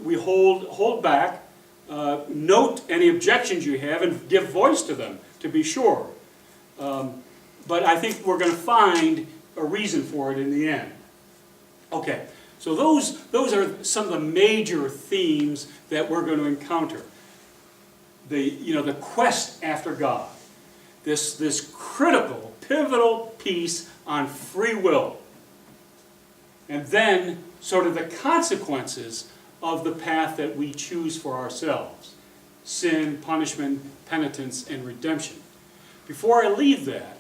we hold back, note any objections you have, and give voice to them, to be sure. But I think we're going to find a reason for it in the end. Okay, so those are some of the major themes that we're going to encounter. The quest after God, this critical, pivotal piece on free will, and then sort of the consequences of the path that we choose for ourselves: sin, punishment, penitence, and redemption. Before I leave that,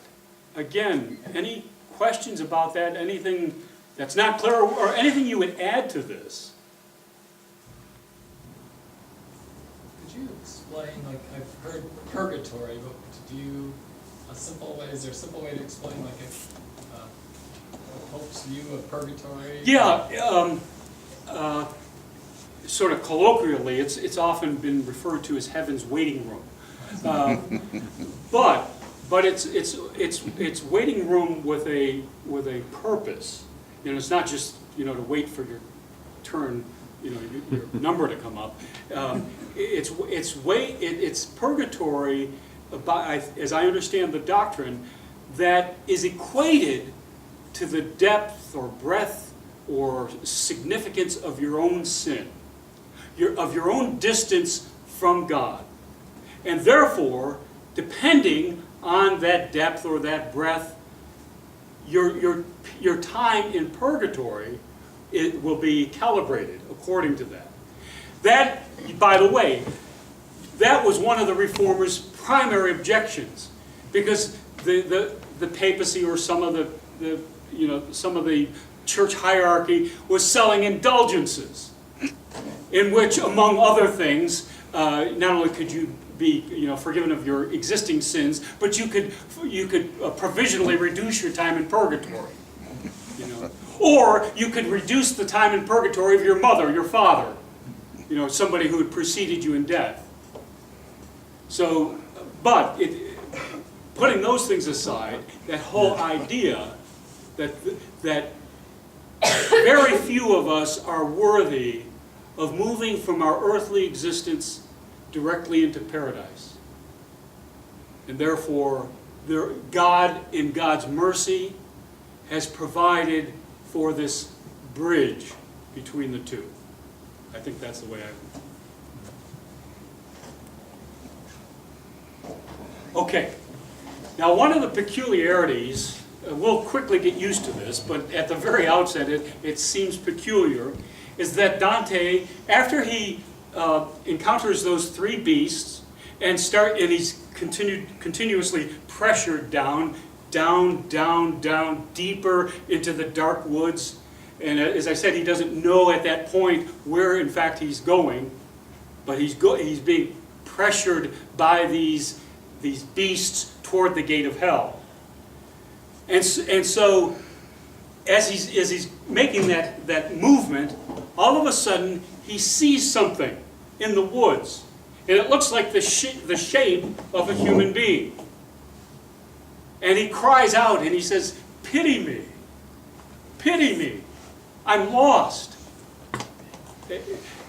again, any questions about that? Anything that's not clear, or anything you would add to this? Could you explain, like, I've heard purgatory, but is there a simple way to explain, like, Pope's view of purgatory? Yeah, sort of colloquially, it's often been referred to as heaven's waiting room. But it's waiting room with a purpose. It's not just to wait for your turn, your number to come up. It's purgatory, as I understand the doctrine, that is equated to the depth or breadth or significance of your own sin, of your own distance from God. And therefore, depending on that depth or that breadth, your time in purgatory, it will be calibrated according to that. That, by the way, that was one of the Reformers' primary objections, because the papacy or some of the church hierarchy was selling indulgences, in which, among other things, not only could you be forgiven of your existing sins, but you could provisionally reduce your time in purgatory. Or you could reduce the time in purgatory of your mother, your father, somebody who had preceded you in death. So, but putting those things aside, that whole idea that very few of us are worthy of moving from our earthly existence directly into paradise. And therefore, God, in God's mercy, has provided for this bridge between the two. I think that's the way Okay. Now, one of the peculiarities, we'll quickly get used to this, but at the very outset it seems peculiar, is that Dante, after he encounters those three beasts and he's continuously pressured down, deeper into the dark woods. And as I said, he doesn't know at that point where, in fact, he's going, but he's being pressured by these beasts toward the gate of hell. And so, as he's making that movement, all of a sudden he sees something in the woods, and it looks like the shape of a human being. And he cries out and he says, "Pity me, pity me, I'm lost."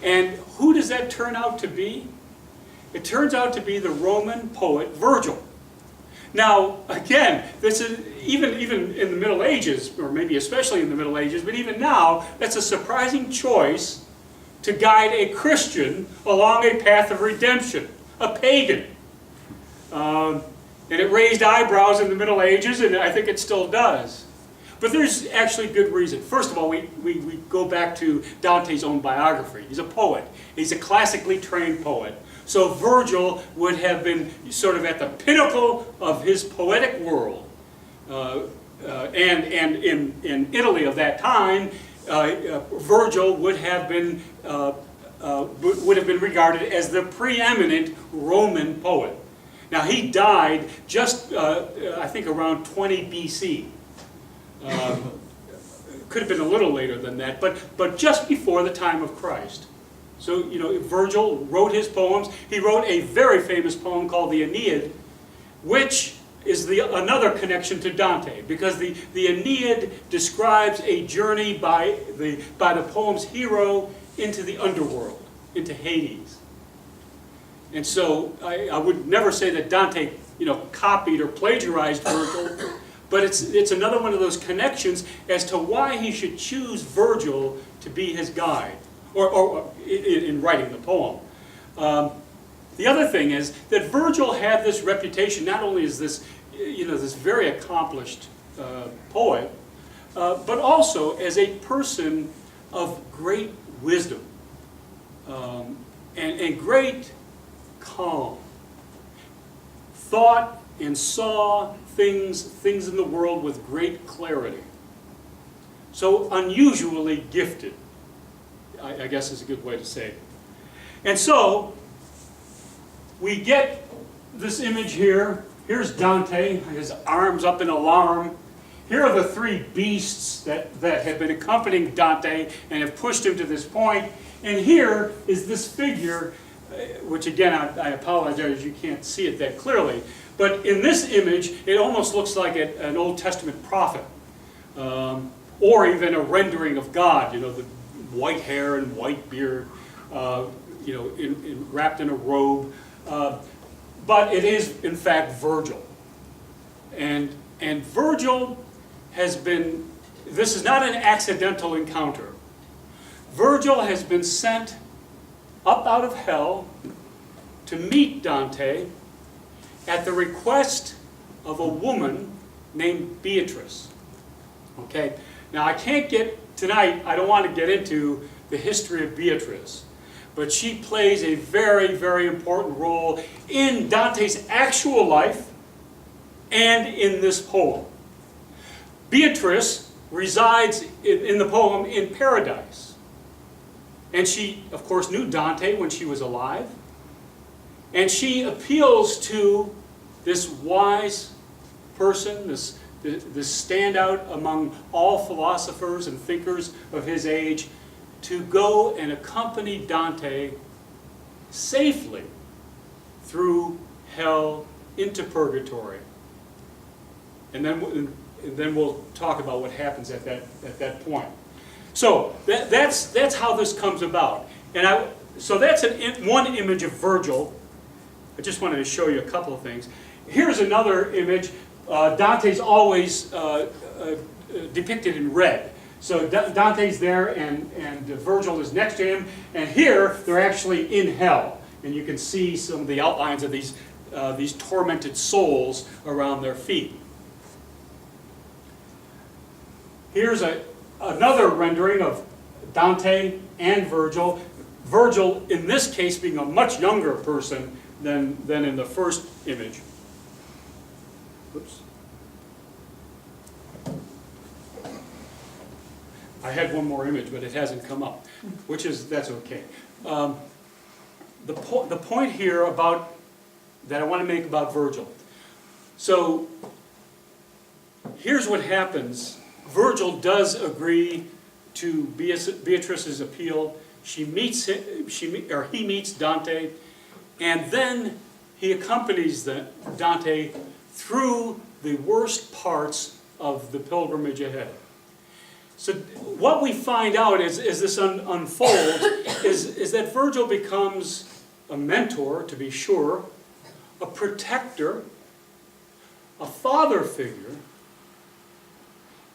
And who does that turn out to be? It turns out to be the Roman poet Virgil. Now, again, this is even in the Middle Ages, or maybe especially in the Middle Ages, but even now, that's a surprising choice to guide a Christian along a path of redemption, a pagan. And it raised eyebrows in the Middle Ages, and I think it still does. But there's actually good reason. First of all, we go back to Dante's own biography. He's a poet. He's a classically trained poet. So Virgil would have been sort of at the pinnacle of his poetic world. And in Italy of that time, Virgil would have been regarded as the preeminent Roman poet. Now, he died just, I think, around 20 BC. Could have been a little later than that, but just before the time of Christ. So, Virgil wrote his poems. He wrote a very famous poem called the Aeneid, which is another connection to Dante, because the Aeneid describes a journey by the poem's hero into the underworld, into Hades. And so I would never say that Dante, copied or plagiarized Virgil, but it's another one of those connections as to why he should choose Virgil to be his guide, or in writing the poem. The other thing is that Virgil had this reputation, not only as this, this very accomplished poet, but also as a person of great wisdom and great calm. Thought and saw things in the world with great clarity. So unusually gifted, I guess is a good way to say it. And so we get this image here. Here's Dante, his arms up in alarm. Here are the three beasts that have been accompanying Dante and have pushed him to this point. And here is this figure, which again, I apologize, you can't see it that clearly. But in this image, it almost looks like an Old Testament prophet. Or even a rendering of God, the white hair and white beard, wrapped in a robe. But it is, in fact, Virgil. And Virgil has been, this is not an accidental encounter. Virgil has been sent up out of hell to meet Dante at the request of a woman named Beatrice. Okay? Now I can't tonight, I don't want to get into the history of Beatrice, but she plays a very, very important role in Dante's actual life and in this poem. Beatrice resides in the poem in paradise. And she, of course, knew Dante when she was alive. And she appeals to this wise person, this standout among all philosophers and thinkers of his age, to go and accompany Dante safely through hell into purgatory. And then we'll talk about what happens at that point. So that's how this comes about. And so that's one image of Virgil. I just wanted to show you a couple of things. Here's another image. Dante's always depicted in red. So Dante's there and Virgil is next to him. And here they're actually in hell. And you can see some of the outlines of these tormented souls around their feet. Here's another rendering of Dante and Virgil. Virgil, in this case, being a much younger person than in the first image. Oops. I had one more image, but it hasn't come up, that's okay. The point here that I want to make about Virgil. So here's what happens. Virgil does agree to Beatrice's appeal. He meets Dante, and then he accompanies Dante through the worst parts of the pilgrimage ahead. So what we find out as this unfolds is that Virgil becomes a mentor, to be sure, a protector, a father figure,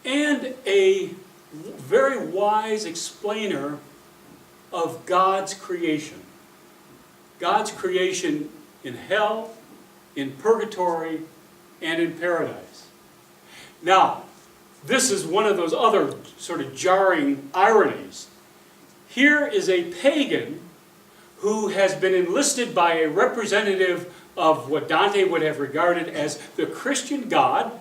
and a very wise explainer of God's creation. God's creation in hell, in purgatory, and in paradise. Now, this is one of those other sort of jarring ironies. Here is a pagan who has been enlisted by a representative of what Dante would have regarded as the Christian God,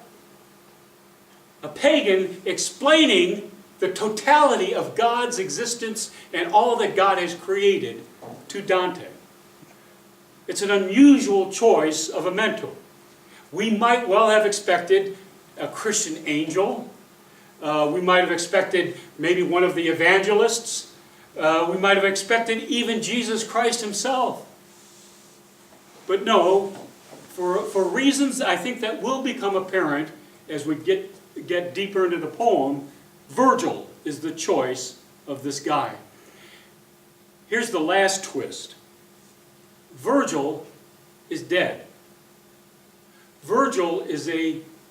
a pagan explaining the totality of God's existence and all that God has created to Dante. It's an unusual choice of a mentor. We might well have expected a Christian angel. We might have expected maybe one of the evangelists. We might have expected even Jesus Christ himself. But no, for reasons I think that will become apparent as we get deeper into the poem, Virgil is the choice of this guy. here's the last twist. Virgil is dead. Virgil is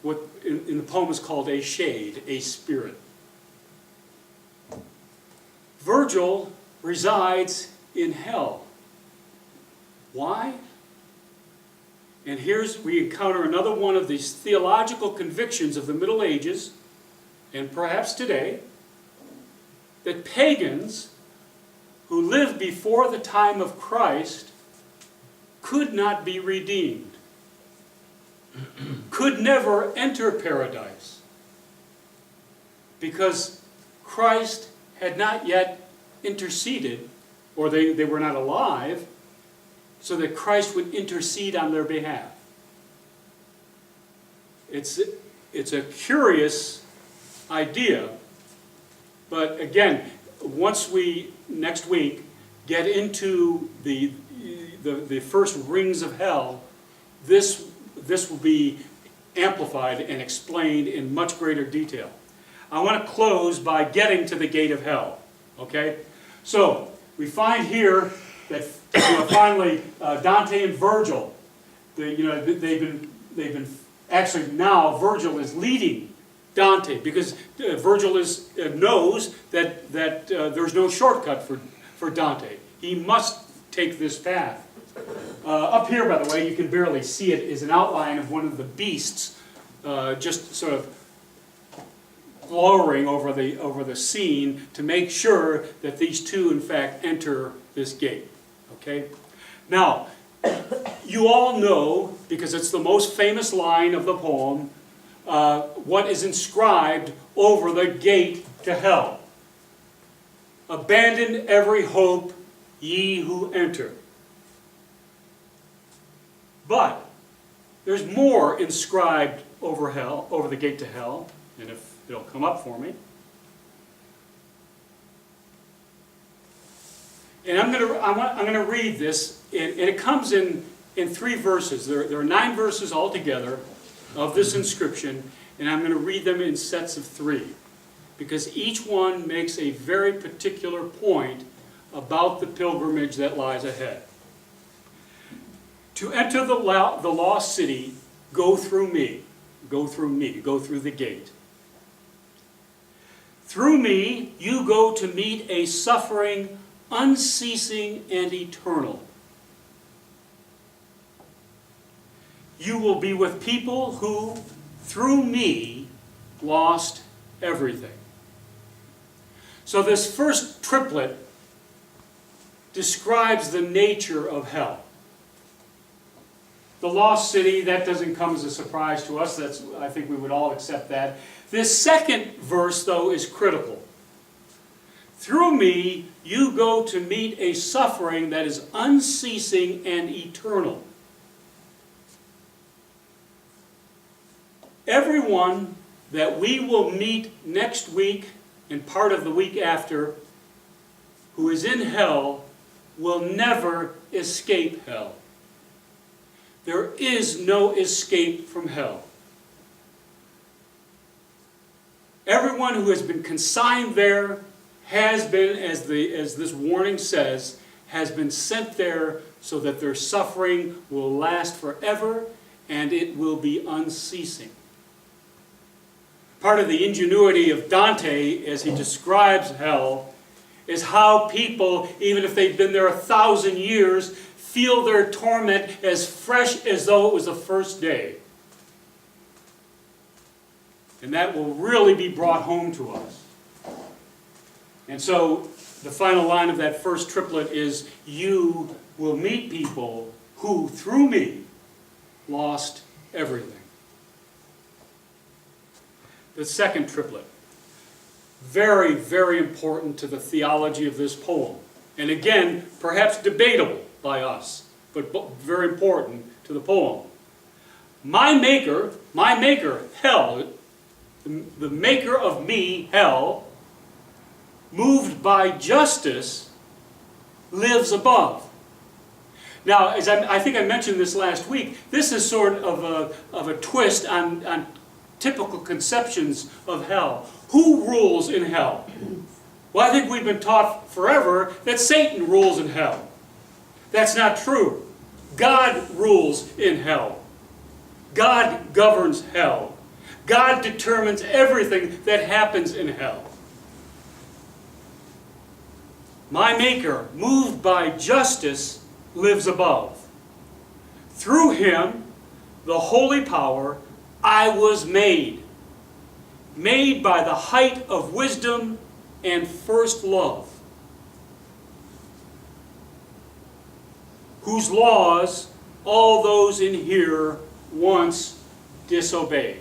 what in the poem is called a shade, a spirit. Virgil resides in hell. Why? And we encounter another one of these theological convictions of the Middle Ages, and perhaps today, that pagans who lived before the time of Christ could not be redeemed, could never enter paradise, because Christ had not yet interceded, or they were not alive, so that Christ would intercede on their behalf. It's a curious idea, but again, once we, next week, get into the first rings of hell, this will be amplified and explained in much greater detail. I want to close by getting to the gate of hell. Okay? So, we find here that finally Dante and Virgil, they've been actually now Virgil is leading Dante, because Virgil knows that there's no shortcut for Dante. He must take this path. Up here, by the way, you can barely see it, is an outline of one of the beasts, just sort of lowering over the scene to make sure that these two, in fact, enter this gate. Okay? Now, you all know, because it's the most famous line of the poem, what is inscribed over the gate to hell. Abandon every hope, ye who enter. But there's more inscribed over the gate to hell, and if it'll come up for me. And I'm going to read this, and it comes in 3 verses. There are 9 verses altogether of this inscription, and I'm going to read them in sets of 3, because each one makes a very particular point about the pilgrimage that lies ahead. To enter the lost city, go through me. Go through me. Go through the gate. Through me, you go to meet a suffering unceasing and eternal. You will be with people who, through me, lost everything. So this first triplet describes the nature of hell. The lost city, that doesn't come as a surprise to us. I think we would all accept that. This second verse, though, is critical. Through me, you go to meet a suffering that is unceasing and eternal. Everyone that we will meet next week and part of the week after who is in hell will never escape hell. There is no escape from hell. Everyone who has been consigned there has been, as this warning says, has been sent there so that their suffering will last forever and it will be unceasing. Part of the ingenuity of Dante as he describes hell is how people, even if they've been there 1,000 years, feel their torment as fresh as though it was the first day. And that will really be brought home to us. And so the final line of that first triplet is, you will meet people who, through me, lost everything. The second triplet, very, very important to the theology of this poem. And again, perhaps debatable by us, but very important to the poem. My maker, hell, the maker of me, hell, moved by justice, lives above. Now, as I think I mentioned this last week, this is sort of a twist on typical conceptions of hell. Who rules in hell? Well, I think we've been taught forever that Satan rules in hell. That's not true. God rules in hell. God governs hell. God determines everything that happens in hell. My Maker, moved by justice, lives above. Through him, the holy power, I was made. Made by the height of wisdom and first love, whose laws all those in here once disobeyed.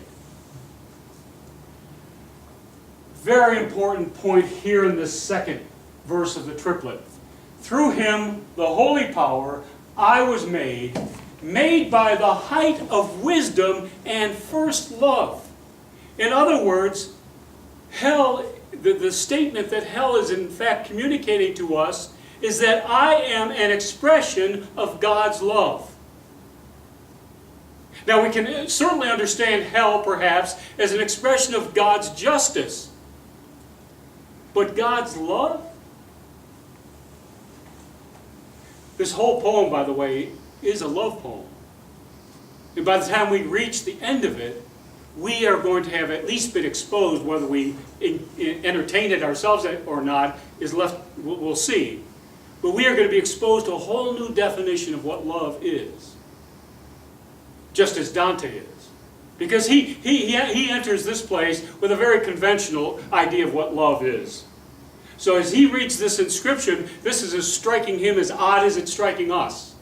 Very important point here in this second verse of the triplet. Through him, the holy power, I was made, made by the height of wisdom and first love. In other words, hell, the statement that hell is in fact communicating to us is that I am an expression of God's love. Now we can certainly understand hell perhaps as an expression of God's justice. But God's love? This whole poem, by the way, is a love poem. And by the time we reach the end of it, we are going to have at least been exposed, whether we entertain it ourselves or not, is left, we'll see. But we are going to be exposed to a whole new definition of what love is. Just as Dante is. Because he enters this place with a very conventional idea of what love is. So as he reads this inscription, this is as striking him as odd as it's striking us.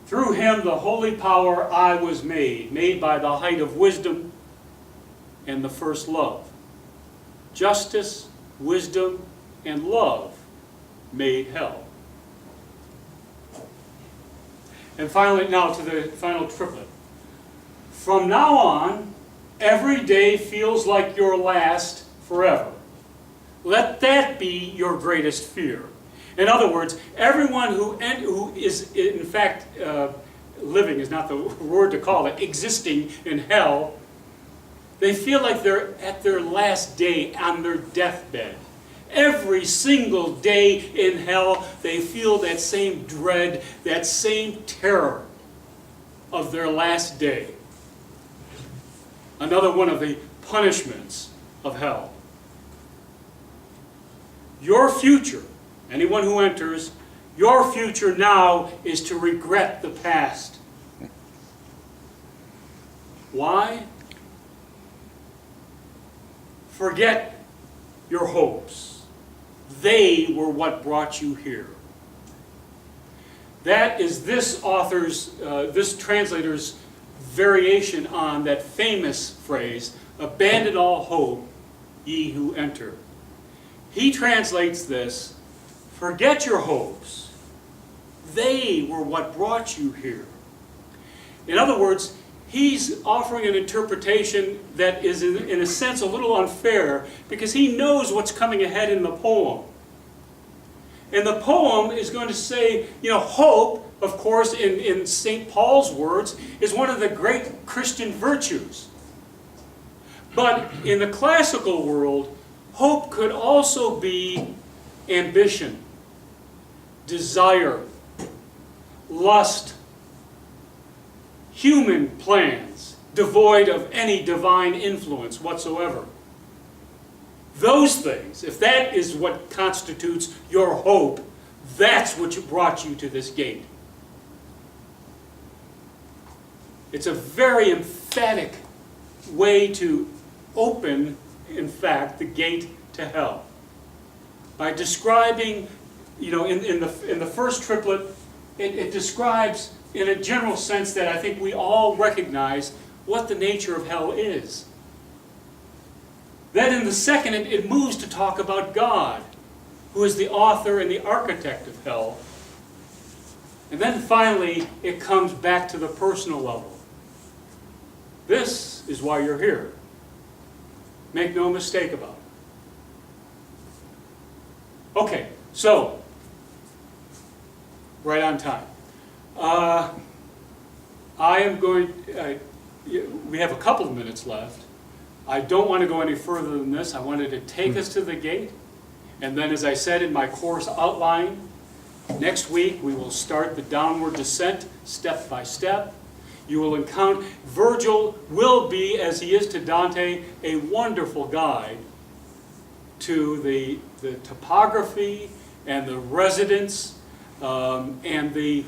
Through him the holy power I was made by the height of wisdom and the first love. Justice, wisdom, and love made hell. And finally, now to the final triplet. From now on, every day feels like your last forever. Let that be your greatest fear. In other words, everyone who is in fact living is not the word to call it, existing in hell, they feel like they're at their last day on their deathbed. Every single day in hell, they feel that same dread, that same terror of their last day. Another one of the punishments of hell. Your future, anyone who enters, your future now is to regret the past. Why? Forget your hopes. They were what brought you here. That is this author's, this translator's variation on that famous phrase, abandon all hope, ye who enter. He translates this, forget your hopes. They were what brought you here. In other words, he's offering an interpretation that is in a sense a little unfair because he knows what's coming ahead in the poem. And the poem is going to say, hope, of course, in St. Paul's words, is one of the great Christian virtues. But in the classical world, hope could also be ambition, desire, lust, human plans, devoid of any divine influence whatsoever. Those things, if that is what constitutes your hope, that's what brought you to this gate. It's a very emphatic way to open, in fact, the gate to hell. By describing, in the first triplet, it describes, in a general sense that I think we all recognize, what the nature of hell is. Then in the second, it moves to talk about God, who is the author and the architect of hell. And then finally, it comes back to the personal level. This is why you're here. Make no mistake about it. Okay, so, right on time. I am going, we have a couple of minutes left. I don't want to go any further than this. I wanted to take us to the gate. And then, as I said in my course outline, next week we will start the downward descent step by step. You will encounter, Virgil will be, as he is to Dante, a wonderful guide to the topography and the residents and the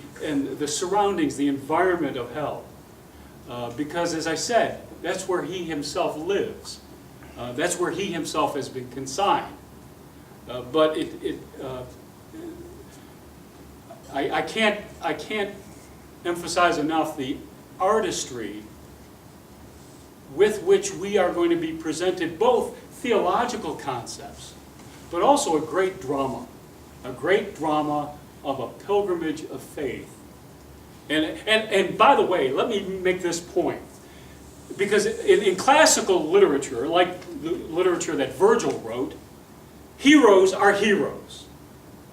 surroundings, the environment of hell. Because, as I said, that's where he himself lives. That's where he himself has been consigned. But I can't emphasize enough the artistry with which we are going to be presented both theological concepts, but also a great drama of a pilgrimage of faith. And by the way, let me make this point. Because in classical literature, like the literature that Virgil wrote, heroes are heroes.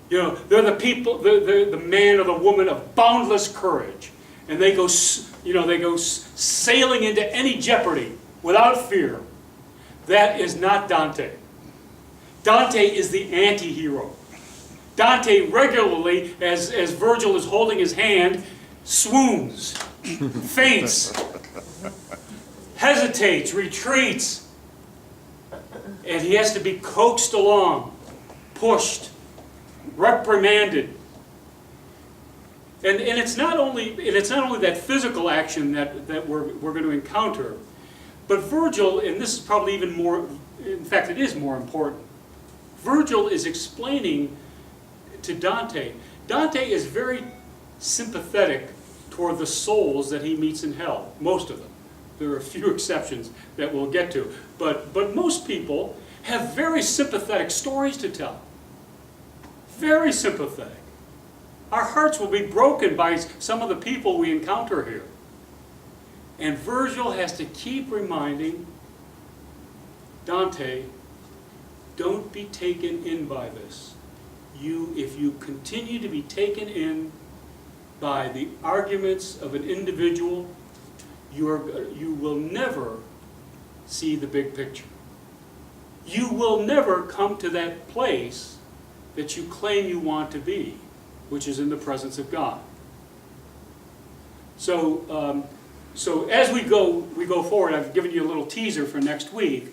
You know, they're the people, the man or the woman of boundless courage. And they go sailing into any jeopardy without fear. That is not Dante. Dante is the anti-hero. Dante regularly, as Virgil is holding his hand, swoons, faints, hesitates, retreats, and he has to be coaxed along, pushed, reprimanded. And it's not only that physical action that we're going to encounter, but Virgil, and this is probably even more, in fact it is more important, Virgil is explaining to Dante. Dante is very sympathetic toward the souls that he meets in hell, most of them. There are a few exceptions that we'll get to. But most people have very sympathetic stories to tell. Very sympathetic. Our hearts will be broken by some of the people we encounter here. And Virgil has to keep reminding Dante, don't be taken in by this. If you continue to be taken in by the arguments of an individual, you will never see the big picture. You will never come to that place that you claim you want to be, which is in the presence of God. So as we go forward, I've given you a little teaser for next week.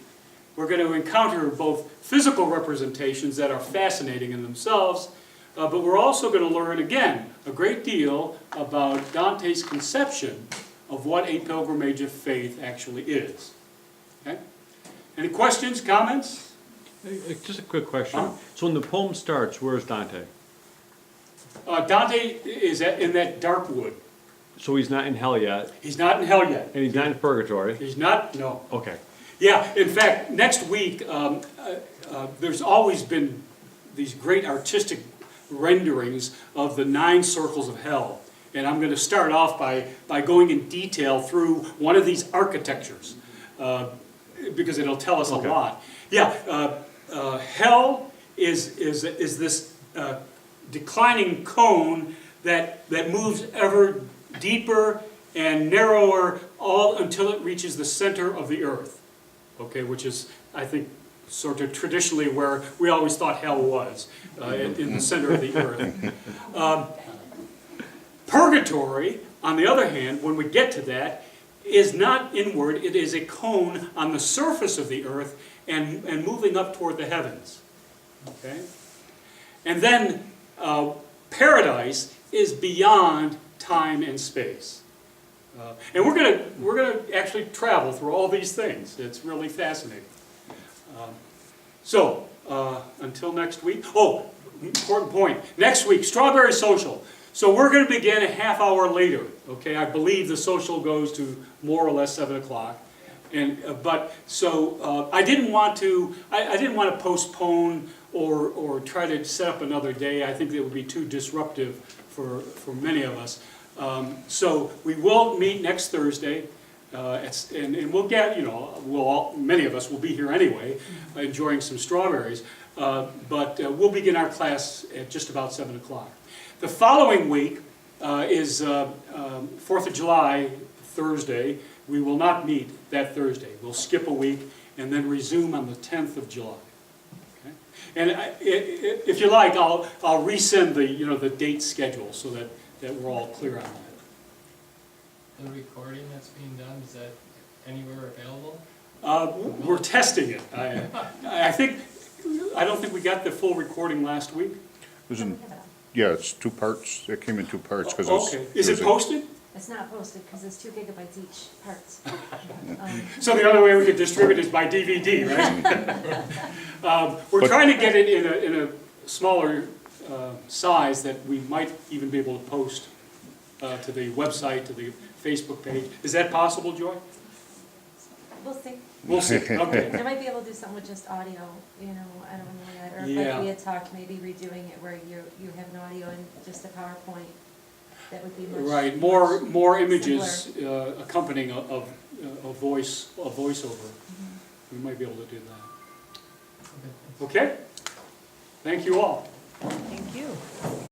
We're going to encounter both physical representations that are fascinating in themselves, but we're also going to learn, again, a great deal about Dante's conception of what a pilgrimage of faith actually is. Okay? Any questions, comments? Just a quick question. So when the poem starts, where's Dante? Dante is in that dark wood. So he's not in hell yet? He's not in hell yet. And he's not in purgatory? He's not, no. Okay. Yeah, in fact, next week, there's always been these great artistic renderings of the 9 circles of hell. And I'm going to start off by going in detail through one of these architectures, because it'll tell us a lot. Yeah, hell is this declining cone that moves ever deeper and narrower, all until it reaches the center of the earth. Okay, which is, I think, sort of traditionally where we always thought hell was, in the center of the earth. Purgatory, on the other hand, when we get to that, is not inward. It is a cone on the surface of the earth and moving up toward the heavens. Okay? And then paradise is beyond time and space. And we're gonna actually travel through all these things. It's really fascinating. So until next week. Oh, important point. Next week, Strawberry Social. So we're going to begin a half hour later. Okay, I believe the social goes to more or less 7 o'clock. And I didn't want to postpone or try to set up another day. I think that would be too disruptive for many of us. So we will meet next Thursday, and we'll get, many of us will be here anyway, enjoying some strawberries. But we'll begin our class at just about 7 o'clock. The following week is 4th of July, Thursday. We will not meet that Thursday. We'll skip a week, and then resume on the 10th of July. Okay? And if you like, I'll resend the date schedule so that we're all clear on that. The recording that's being done, is that anywhere available? We're testing it. I don't think we got the full recording last week. Yeah, it's 2 parts. It came in 2 parts because it was. Okay. Is it posted? It's not posted because it's 2 gigabytes each parts. So the only way we could distribute is by DVD, right? We're trying to get it in a smaller size that we might even be able to post to the website, to the Facebook page. Is that possible, Joy? We'll see. We'll see. Okay. I might be able to do something with just audio, I don't know yet. Or Yeah. like we had talked, maybe redoing it where you have an audio and just a PowerPoint. That would be much. Right. More images accompanying a voiceover. We might be able to do that. Okay. Okay? Thank you all. Thank you.